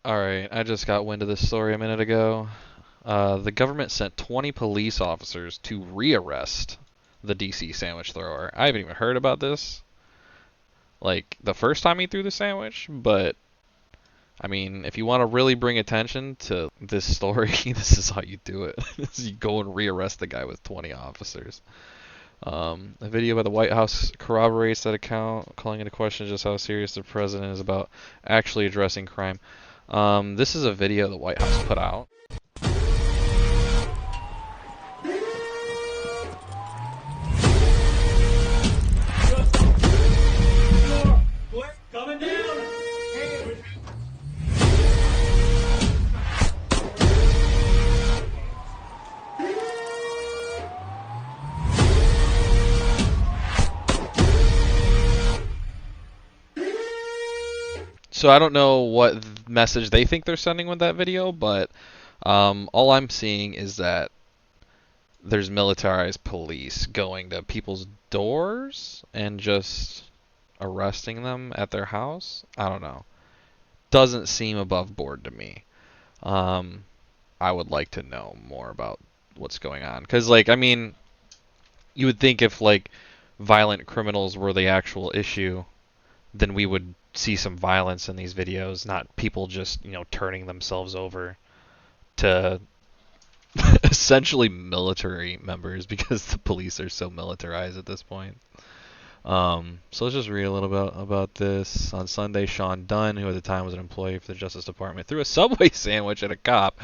Alright, I just got wind of this story a minute ago. The government sent 20 police officers to rearrest the DC sandwich thrower. I haven't even heard about this, like, the first time he threw the sandwich, but, I mean, if you want to really bring attention to this story, this is how you do it. You go and rearrest the guy with 20 officers. A video by the White House corroborates that account, calling into question just how serious the president is about actually addressing crime. This is a video the White House put out. Coming down! So I don't know what message they think they're sending with that video, but all I'm seeing is that there's militarized police going to people's doors and just arresting them at their house. I don't know. Doesn't seem above board to me. I would like to know more about what's going on. Because, like, I mean, you would think if, like, violent criminals were the actual issue, then we would see some violence in these videos, not people just, turning themselves over to essentially military members because the police are so militarized at this point. So let's just read a little bit about this. On Sunday, Sean Dunn, who at the time was an employee for the Justice Department, threw a Subway sandwich at a cop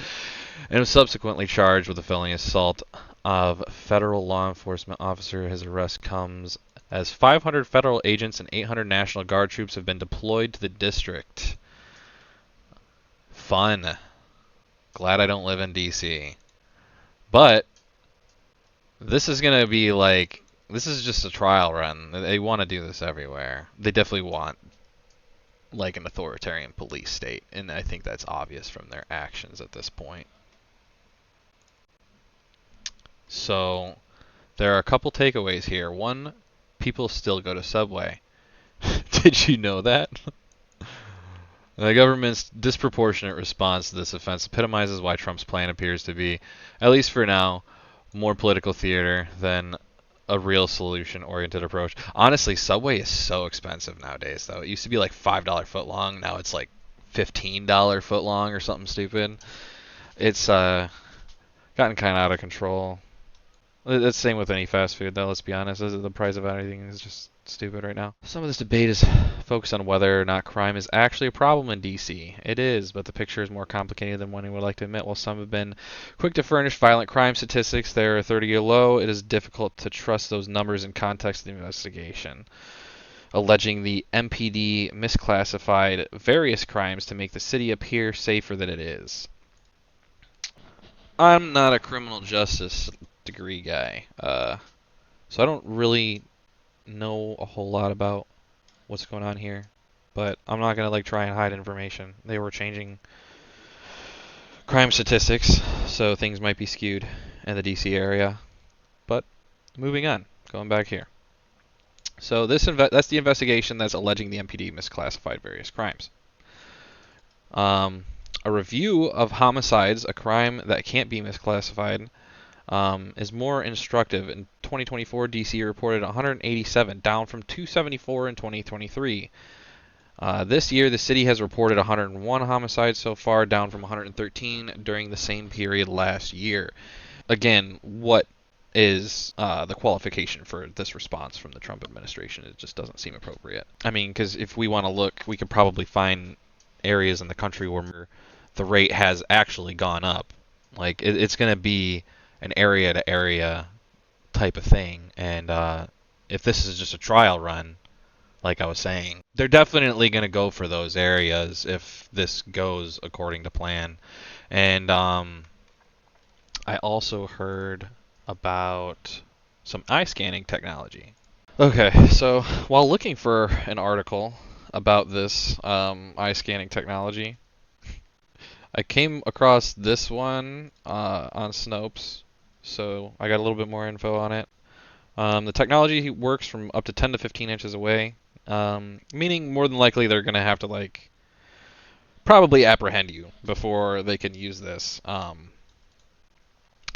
and was subsequently charged with a felony assault of federal law enforcement officer. His arrest comes as 500 federal agents and 800 National Guard troops have been deployed to the district. Fun. Glad I don't live in D.C. But this is going to be like, this is just a trial run. They want to do this everywhere. They definitely want like an authoritarian police state, and I think that's obvious from their actions at this point. So there are a couple takeaways here. One, people still go to Subway. Did you know that? The government's disproportionate response to this offense epitomizes why Trump's plan appears to be, at least for now, more political theater than a real solution-oriented approach. Honestly, Subway is so expensive nowadays, though. It used to be like $5 foot long. Now it's like $15 foot long or something stupid. It's gotten kind of out of control. It's the same with any fast food, though, let's be honest. The price of everything is just stupid right now. Some of this debate is focused on whether or not crime is actually a problem in D.C. It is, but the picture is more complicated than one would like to admit. While some have been quick to furnish violent crime statistics, they are a 30-year low. It is difficult to trust those numbers in context of the investigation, alleging the MPD misclassified various crimes to make the city appear safer than it is. I'm not a criminal justice degree guy, so I don't really know a whole lot about what's going on here, but I'm not gonna like try and hide information. They were changing crime statistics, so things might be skewed in the DC area. But moving on, going back here. So that's the investigation that's alleging the MPD misclassified various crimes. A review of homicides, a crime that can't be misclassified, is more instructive. In 2024, DC reported 187, down from 274 in 2023. This year, the city has reported 101 homicides so far, down from 113 during the same period last year. Again, what is the qualification for this response from the Trump administration? It just doesn't seem appropriate. I mean, because if we want to look, we could probably find areas in the country where the rate has actually gone up. Like, it's going to be an area to area type of thing, and if this is just a trial run, like I was saying, they're definitely going to go for those areas if this goes according to plan. And I also heard about some eye scanning technology. Okay, so while looking for an article about this eye scanning technology, I came across this one on Snopes, so I got a little bit more info on it. The technology works from up to 10 to 15 inches away, meaning more than likely they're going to have to like probably apprehend you before they can use this. I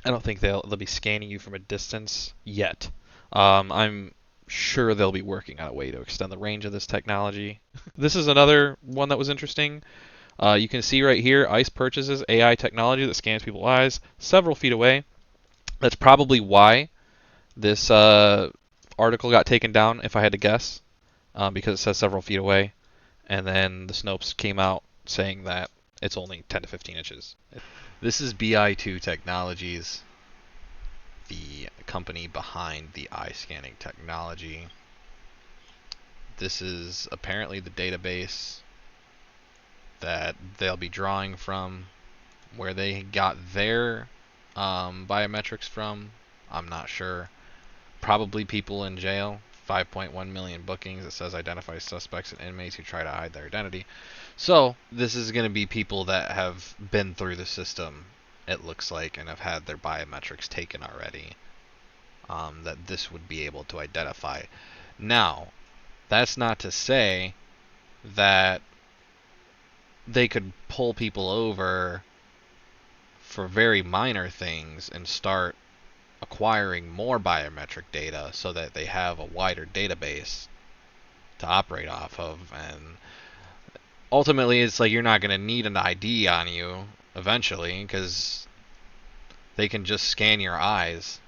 don't think they'll be scanning you from a distance yet. I'm sure they'll be working on a way to extend the range of this technology. This is another one that was interesting. You can see right here, ICE purchases AI technology that scans people's eyes several feet away. That's probably why this article got taken down, if I had to guess, because it says several feet away. And then the Snopes came out saying that it's only 10 to 15 inches. This is BI2 Technologies, the company behind the eye scanning technology. This is apparently the database that they'll be drawing from. Where they got their biometrics from, I'm not sure. Probably people in jail. 5.1 million bookings. It says identify suspects and inmates who try to hide their identity. So this is going to be people that have been through the system, it looks like, and have had their biometrics taken already. That this would be able to identify. Now, that's not to say that they could pull people over for very minor things and start acquiring more biometric data so that they have a wider database to operate off of. And ultimately, it's like you're not going to need an ID on you eventually, because they can just scan your eyes,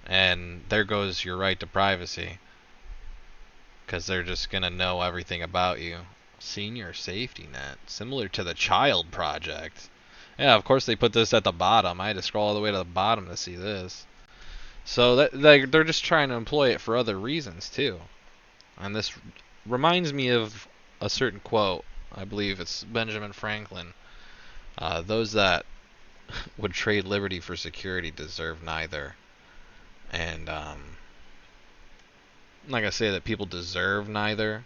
and there goes your right to privacy, because they're just going to know everything about you. Senior safety net, similar to the Child Project. Yeah, of course they put this at the bottom. I had to scroll all the way to the bottom to see this. So they're just trying to employ it for other reasons too. And this reminds me of a certain quote. I believe it's Benjamin Franklin. Those that would trade liberty for security deserve neither. And I'm not gonna say that people deserve neither,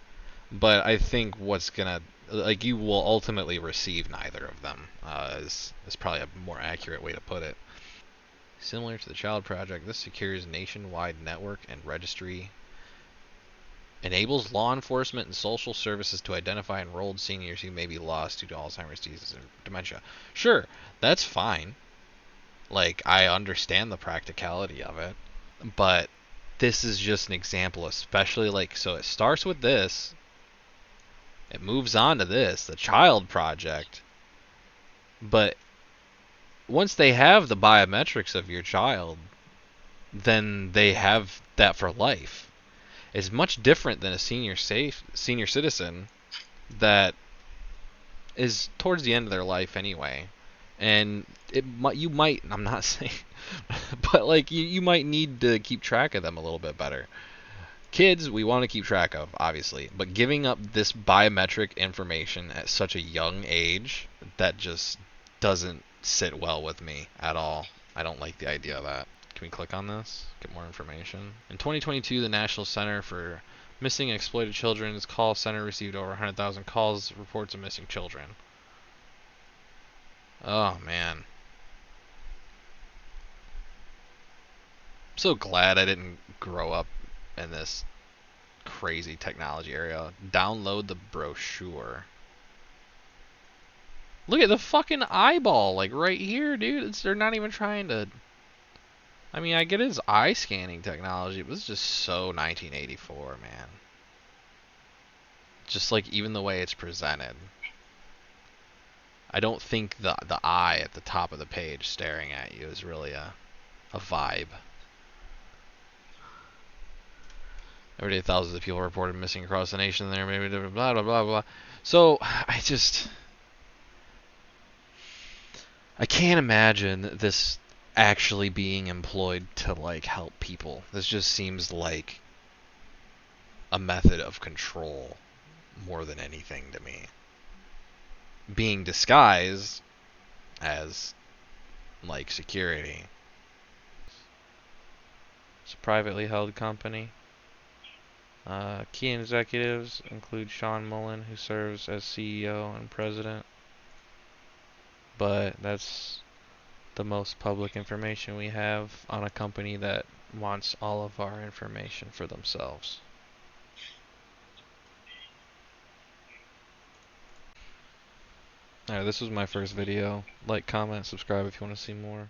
but I think what's gonna, like, you will ultimately receive neither of them. Is probably a more accurate way to put it. Similar to the Child Project, this secures nationwide network and registry, enables law enforcement and social services to identify enrolled seniors who may be lost due to Alzheimer's disease and dementia. Sure, that's fine. Like, I understand the practicality of it, but this is just an example, especially, like, so it starts with this, it moves on to this, the Child Project, but once they have the biometrics of your child, then they have that for life. It's much different than a senior citizen that is towards the end of their life anyway. And you might, I'm not saying, but like you might need to keep track of them a little bit better. Kids, we want to keep track of, obviously, but giving up this biometric information at such a young age, that just doesn't sit well with me at all. I don't like the idea of that. Can we click on this? Get more information. In 2022, the National Center for Missing and Exploited Children's call center received over 100,000 calls, reports of missing children. Oh, man. I'm so glad I didn't grow up in this crazy technology area. Download the brochure. Look at the fucking eyeball, like right here, dude. They're not even trying to. I mean, I get it's eye scanning technology, but it's just so 1984, man. Just like even the way it's presented. I don't think the eye at the top of the page staring at you is really a vibe. Every day, thousands of people reported missing across the nation. There, maybe blah blah blah blah. So I can't imagine this actually being employed to like help people. This just seems like a method of control more than anything to me. Being disguised as like security. It's a privately held company. Key executives include Sean Mullen, who serves as CEO and president. But that's the most public information we have on a company that wants all of our information for themselves. Alright, this was my first video. Like, comment, subscribe if you want to see more.